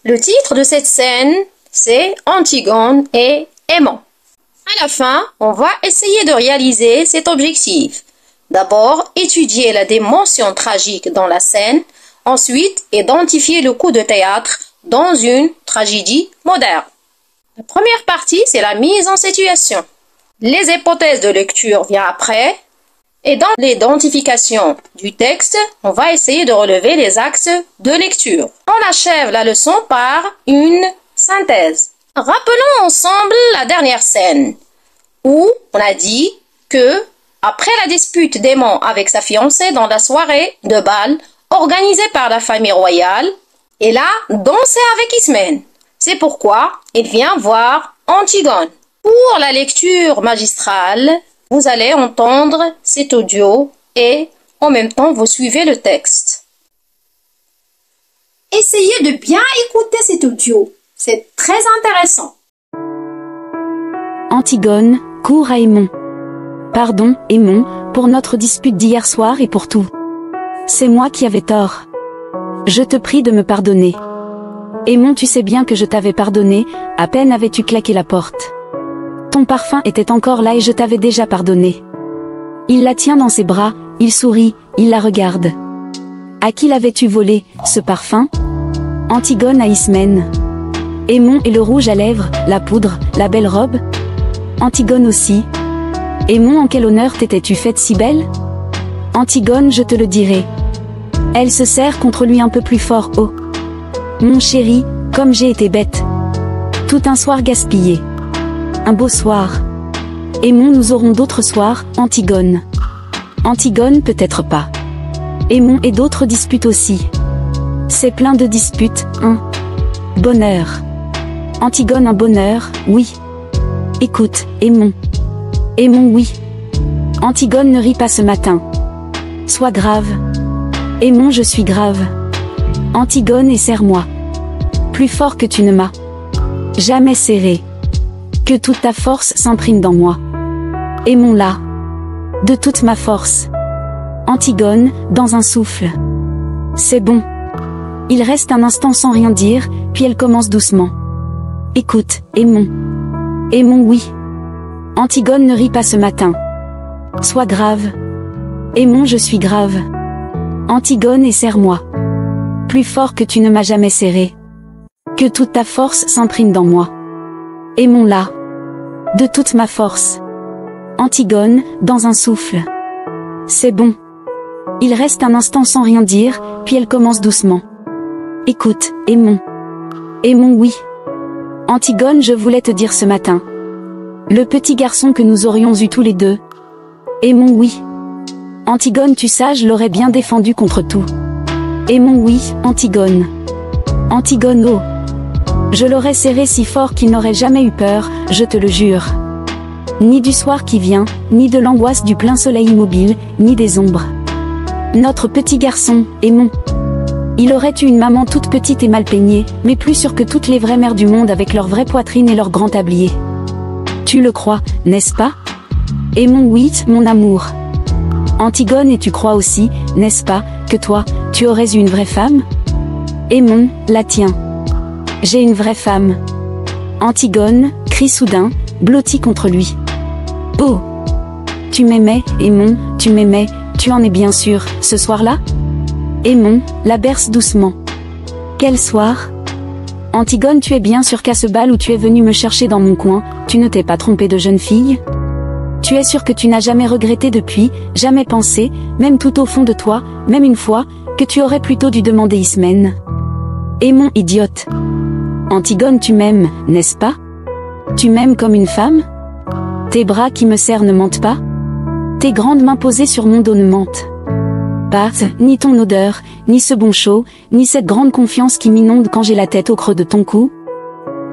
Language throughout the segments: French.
Le titre de cette scène, c'est Antigone et Aimant. À la fin, on va essayer de réaliser cet objectif. D'abord, étudier la dimension tragique dans la scène, ensuite, identifier le coup de théâtre dans une tragédie moderne. La première partie, c'est la mise en situation. Les hypothèses de lecture viennent après. Et dans l'identification du texte, on va essayer de relever les axes de lecture. On achève la leçon par une synthèse. Rappelons ensemble la dernière scène, où on a dit que, après la dispute d'Aimant avec sa fiancée dans la soirée de bal organisée par la famille royale, il a dansé avec Ismène. C'est pourquoi il vient voir Antigone. Pour la lecture magistrale, vous allez entendre cet audio et en même temps vous suivez le texte. Essayez de bien écouter cet audio, c'est très intéressant. Antigone court à Aimant. Pardon, Aimant, pour notre dispute d'hier soir et pour tout. C'est moi qui avais tort. Je te prie de me pardonner. Aimant, tu sais bien que je t'avais pardonné, à peine avais-tu claqué la porte. Ton parfum était encore là et je t'avais déjà pardonné. Il la tient dans ses bras, il sourit, il la regarde. À qui l'avais-tu volé, ce parfum? Antigone à Ismène. Aimant et le rouge à lèvres, la poudre, la belle robe? Antigone aussi. Aimant, en quel honneur t'étais-tu faite si belle? Antigone, je te le dirai. Elle se serre contre lui un peu plus fort. Oh, mon chéri, comme j'ai été bête. Tout un soir gaspillé. Un beau soir. Aimant, nous aurons d'autres soirs, Antigone. Antigone, peut-être pas. Aimant et d'autres disputes aussi. C'est plein de disputes, un bonheur. Antigone, un bonheur, oui. Écoute, Aimant. Aimant, oui. Antigone, ne ris pas ce matin. Sois grave. Aimant, je suis grave. Antigone, et serre-moi. Plus fort que tu ne m'as jamais serré. Que toute ta force s'imprime dans moi. Aimons-la. De toute ma force. Antigone, dans un souffle. C'est bon. Il reste un instant sans rien dire, puis elle commence doucement. Écoute, Aimant. Aimant, oui. Antigone, ne ris pas ce matin. Sois grave. Aimant, je suis grave. Antigone, et serre-moi. Plus fort que tu ne m'as jamais serré. Que toute ta force s'imprime dans moi. Aimons-la. De toute ma force. Antigone, dans un souffle. C'est bon. Il reste un instant sans rien dire, puis elle commence doucement. Écoute, Aimant. Aimant, oui. Antigone, je voulais te dire ce matin. Le petit garçon que nous aurions eu tous les deux. Aimant, oui. Antigone, tu sais, je l'aurais bien défendu contre tout. Aimant, oui, Antigone. Antigone, oh. Je l'aurais serré si fort qu'il n'aurait jamais eu peur, je te le jure. Ni du soir qui vient, ni de l'angoisse du plein soleil immobile, ni des ombres. Notre petit garçon, Aimant. Il aurait eu une maman toute petite et mal peignée, mais plus sûre que toutes les vraies mères du monde avec leur vraie poitrine et leur grand tablier. Tu le crois, n'est-ce pas? Aimant, oui, mon amour. Antigone, et tu crois aussi, n'est-ce pas, que toi, tu aurais eu une vraie femme? Aimant, la tiens. J'ai une vraie femme. Antigone, crie soudain, blottie contre lui. Oh! Tu m'aimais, Aimant, tu m'aimais, tu en es bien sûr, ce soir-là? Aimant, la berce doucement. Quel soir? Antigone, tu es bien sûr qu'à ce bal où tu es venu me chercher dans mon coin, tu ne t'es pas trompée de jeune fille? Tu es sûr que tu n'as jamais regretté depuis, jamais pensé, même tout au fond de toi, même une fois, que tu aurais plutôt dû demander Ismène? Aimant, idiote. Antigone, tu m'aimes, n'est-ce pas? Tu m'aimes comme une femme? Tes bras qui me serrent ne mentent pas? Tes grandes mains posées sur mon dos ne mentent pas, ni ton odeur, ni ce bon chaud, ni cette grande confiance qui m'inonde quand j'ai la tête au creux de ton cou?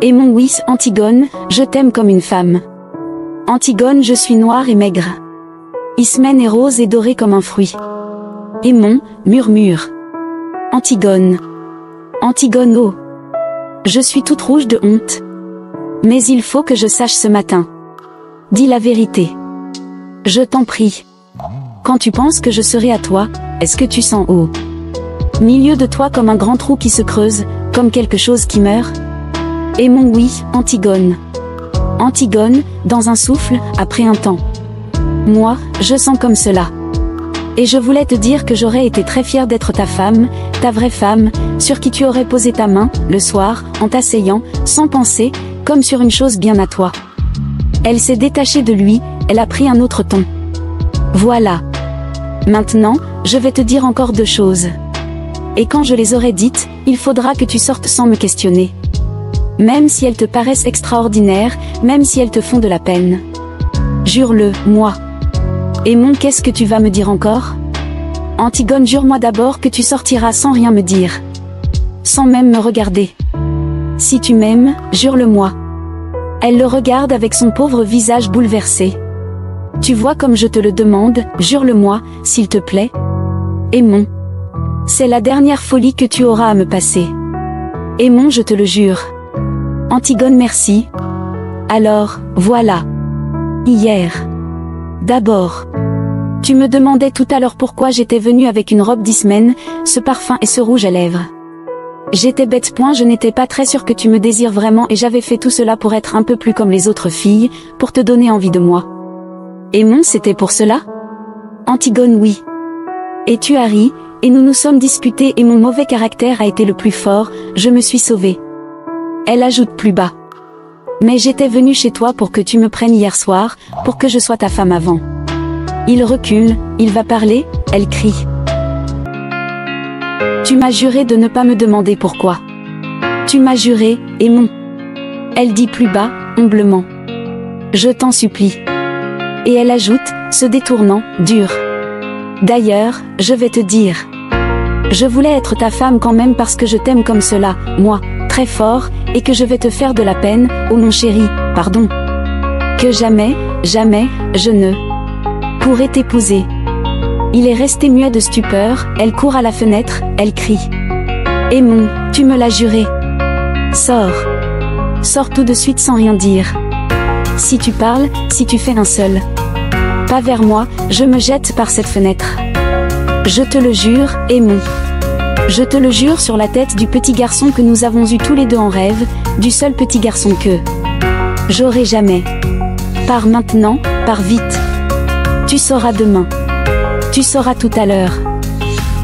Aimant, oui, Antigone, je t'aime comme une femme. Antigone, je suis noire et maigre. Ismène est rose et dorée comme un fruit. Aimant, murmure. Antigone. Antigone, oh. Je suis toute rouge de honte. Mais il faut que je sache ce matin. Dis la vérité. Je t'en prie. Quand tu penses que je serai à toi, est-ce que tu sens au milieu de toi comme un grand trou qui se creuse, comme quelque chose qui meurt? Aimons, oui, Antigone. Antigone, dans un souffle, après un temps. Moi, je sens comme cela. Et je voulais te dire que j'aurais été très fière d'être ta femme, ta vraie femme, sur qui tu aurais posé ta main, le soir, en t'asseyant, sans penser, comme sur une chose bien à toi. Elle s'est détachée de lui, elle a pris un autre ton. Voilà. Maintenant, je vais te dire encore 2 choses. Et quand je les aurai dites, il faudra que tu sortes sans me questionner. Même si elles te paraissent extraordinaires, même si elles te font de la peine. Jure-le, moi. Aimons, qu'est-ce que tu vas me dire encore? Antigone, jure-moi d'abord que tu sortiras sans rien me dire. Sans même me regarder. Si tu m'aimes, jure-le-moi. Elle le regarde avec son pauvre visage bouleversé. Tu vois comme je te le demande, jure-le-moi, s'il te plaît. Aimons. C'est la dernière folie que tu auras à me passer. Aimons, je te le jure. Antigone, merci. Alors, voilà. Hier. D'abord. Tu me demandais tout à l'heure pourquoi j'étais venue avec une robe d'Ismène, ce parfum et ce rouge à lèvres. J'étais bête point, je n'étais pas très sûre que tu me désires vraiment et j'avais fait tout cela pour être un peu plus comme les autres filles, pour te donner envie de moi. Aimons, c'était pour cela? Antigone, oui. Et tu as ri, et nous nous sommes disputés et mon mauvais caractère a été le plus fort, je me suis sauvée. Elle ajoute plus bas. Mais j'étais venue chez toi pour que tu me prennes hier soir, pour que je sois ta femme avant. Il recule, il va parler, elle crie. Tu m'as juré de ne pas me demander pourquoi. Tu m'as juré, Aimons. Elle dit plus bas, humblement. Je t'en supplie. Et elle ajoute, se détournant, dur. D'ailleurs, je vais te dire. Je voulais être ta femme quand même parce que je t'aime comme cela, moi, très fort, et que je vais te faire de la peine, oh mon chéri, pardon. Que jamais, jamais, je ne pourrais t'épouser. Il est resté muet de stupeur, elle court à la fenêtre, elle crie. Aimons, tu me l'as juré. Sors. Sors tout de suite sans rien dire. Si tu parles, si tu fais un seul pas vers moi, je me jette par cette fenêtre. Je te le jure, Aimons. Je te le jure sur la tête du petit garçon que nous avons eu tous les deux en rêve, du seul petit garçon que j'aurai jamais. Pars maintenant, pars vite. Tu sauras demain. Tu sauras tout à l'heure.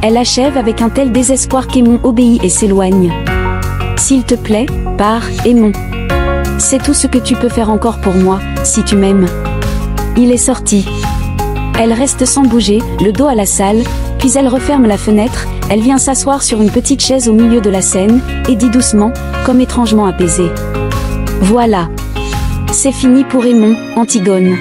Elle achève avec un tel désespoir qu'Aimons obéit et s'éloigne. S'il te plaît, pars, Aimons. C'est tout ce que tu peux faire encore pour moi, si tu m'aimes. Il est sorti. Elle reste sans bouger, le dos à la salle, puis elle referme la fenêtre, elle vient s'asseoir sur une petite chaise au milieu de la scène, et dit doucement, comme étrangement apaisée. Voilà. C'est fini pour Aimons, Antigone.